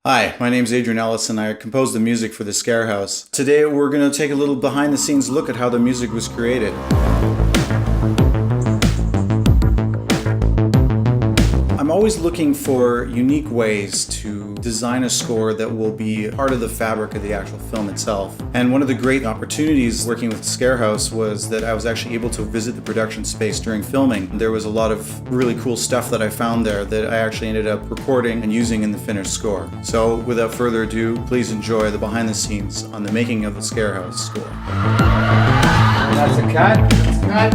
Hi, my name's Adrian Ellis and I composed the music for the Scarehouse. Today we're going to take a little behind the scenes look at how the music was created. I'm always looking for unique ways to design a score that will be part of the fabric of the actual film itself. And one of the great opportunities working with Scarehouse was that I was actually able to visit the production space during filming. There was a lot of really cool stuff that I found there that I actually ended up recording and using in the finished score. So without further ado, please enjoy the behind the scenes on the making of the Scarehouse score. That's a cut. That's a cut.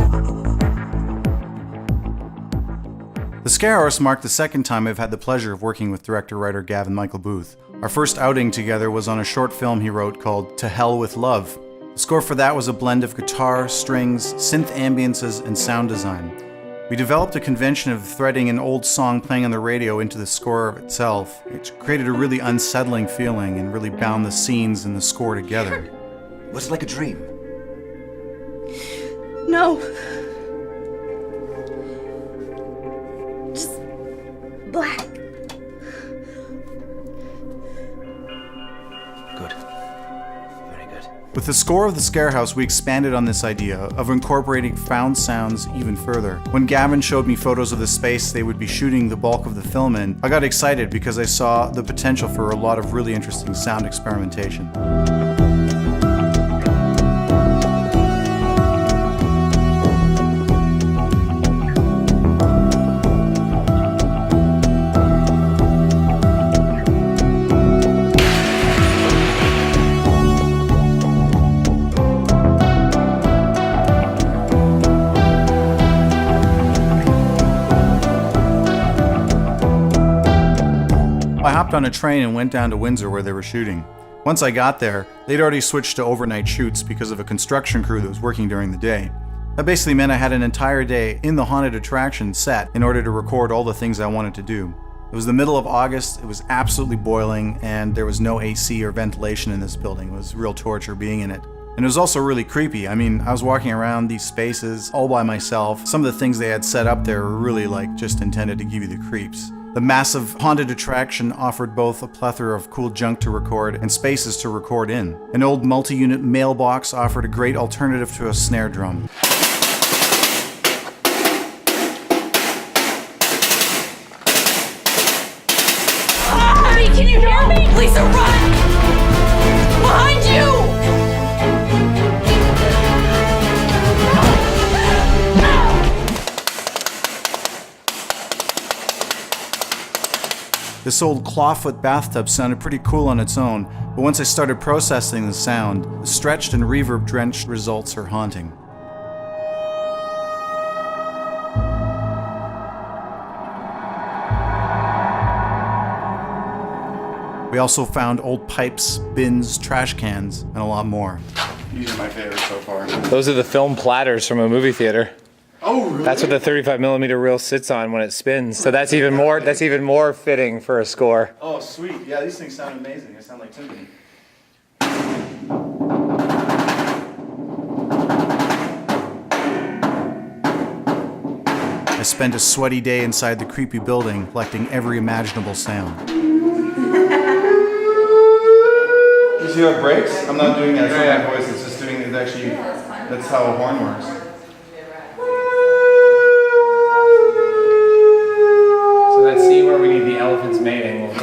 The Scarehouse marked the second time I've had the pleasure of working with director-writer Gavin Michael Booth. Our first outing together was on a short film he wrote called To Hell with Love. The score for that was a blend of guitar, strings, synth ambiances, and sound design. We developed a convention of threading an old song playing on the radio into the score itself. It created a really unsettling feeling and really bound the scenes and the score together. Was it like a dream? No. Just black. Good. Very good. With the score of the Scarehouse, we expanded on this idea of incorporating found sounds even further. When Gavin showed me photos of the space they would be shooting the bulk of the film in, I got excited because I saw the potential for a lot of really interesting sound experimentation. I hopped on a train and went down to Windsor where they were shooting. Once I got there, they'd already switched to overnight shoots because of a construction crew that was working during the day. That basically meant I had an entire day in the haunted attraction set in order to record all the things I wanted to do. It was the middle of August, it was absolutely boiling, and there was no AC or ventilation in this building. It was real torture being in it. And it was also really creepy. I mean, I was walking around these spaces all by myself. Some of the things they had set up there were really just intended to give you the creeps. The massive haunted attraction offered both a plethora of cool junk to record and spaces to record in. An old multi-unit mailbox offered a great alternative to a snare drum. Abby, can you hear me? Lisa, run! Behind you! This old clawfoot bathtub sounded pretty cool on its own, but once I started processing the sound, the stretched and reverb-drenched results are haunting. We also found old pipes, bins, trash cans, and a lot more. These are my favorites so far. Those are the film platters from a movie theater. Oh, really? That's what the 35mm reel sits on when it spins. So that's even more fitting for a score. Oh, sweet. Yeah, these things sound amazing. They sound like timpani. I spent a sweaty day inside the creepy building, collecting every imaginable sound. You see how it breaks? I'm not doing that. It's not my voice. It's just doing it. Actually, that's how a horn works. So that scene where we need the elephants mating. Sounds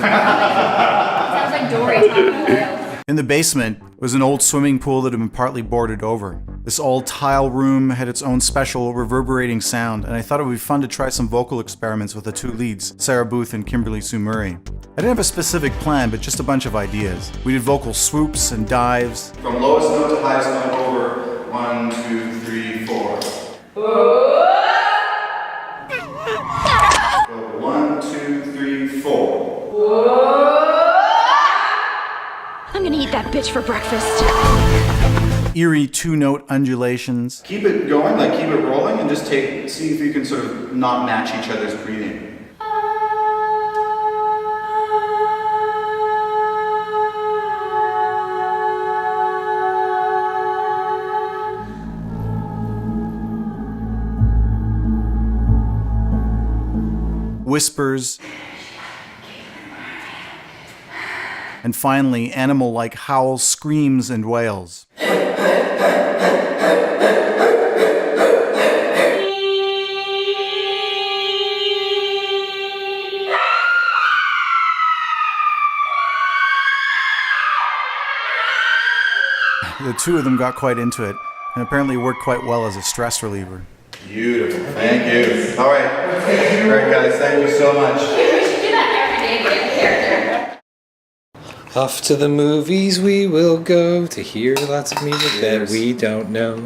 like Dory talking about. In the basement was an old swimming pool that had been partly boarded over. This old tile room had its own special reverberating sound, and I thought it would be fun to try some vocal experiments with the two leads, Sarah Booth and Kimberly-Sue Murray. I didn't have a specific plan, but just a bunch of ideas. We did vocal swoops and dives. From lowest note to highest note over. 1, 2, 3, 4. Go 1, 2, 3, 4. I'm gonna eat that bitch for breakfast. Eerie two-note undulations. Keep it going, keep it rolling, and just see if you can sort of not match each other's breathing. Whispers. and finally animal-like howls, screams, and wails. The two of them got quite into it, and apparently worked quite well as a stress reliever. Beautiful. Thank you. All right. All right, guys. Thank you so much. We should do that every day to get a character. Off to the movies we will go to hear lots of music that we don't know.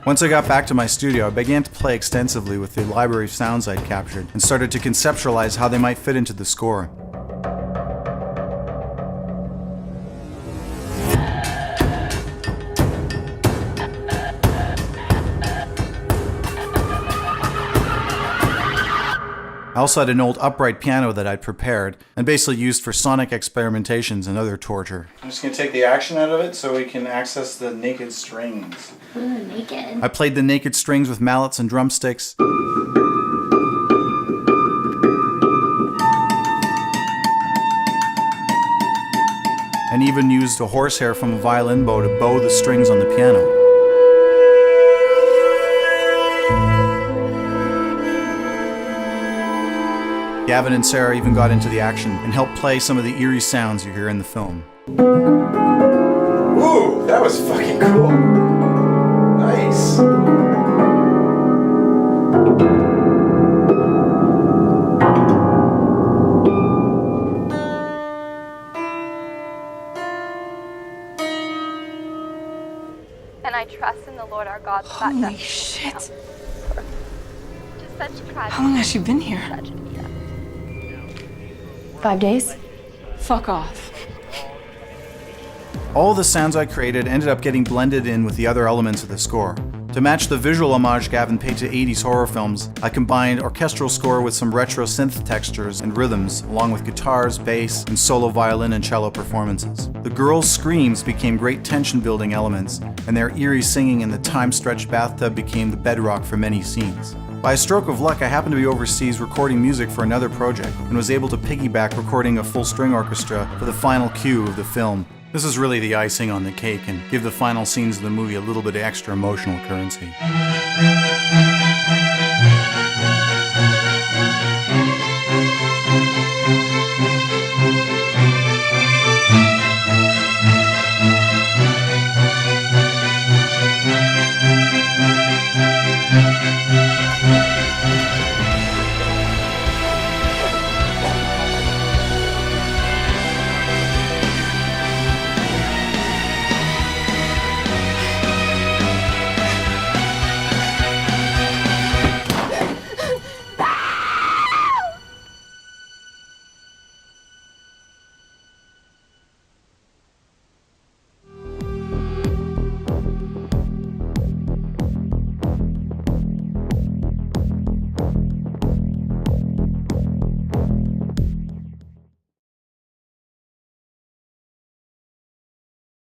Once I got back to my studio, I began to play extensively with the library of sounds I'd captured and started to conceptualize how they might fit into the score. I also had an old upright piano that I'd prepared and basically used for sonic experimentations and other torture. I'm just going to take the action out of it so we can access the naked strings. Ooh, naked. I played the naked strings with mallets and drumsticks. And even used a horsehair from a violin bow to bow the strings on the piano. Gavin and Sarah even got into the action and helped play some of the eerie sounds you hear in the film. Ooh, that was fucking cool. Nice. And I trust in the Lord our God. Holy shit. Just such tragedy. How long has she been here? Tragedy, yeah. 5 days? Fuck off. All the sounds I created ended up getting blended in with the other elements of the score. To match the visual homage Gavin paid to 80s horror films, I combined orchestral score with some retro synth textures and rhythms, along with guitars, bass, and solo violin and cello performances. The girls' screams became great tension-building elements, and their eerie singing in the time-stretched bathtub became the bedrock for many scenes. By a stroke of luck, I happened to be overseas recording music for another project, and was able to piggyback recording a full string orchestra for the final cue of the film. This is really the icing on the cake and give the final scenes of the movie a little bit of extra emotional currency.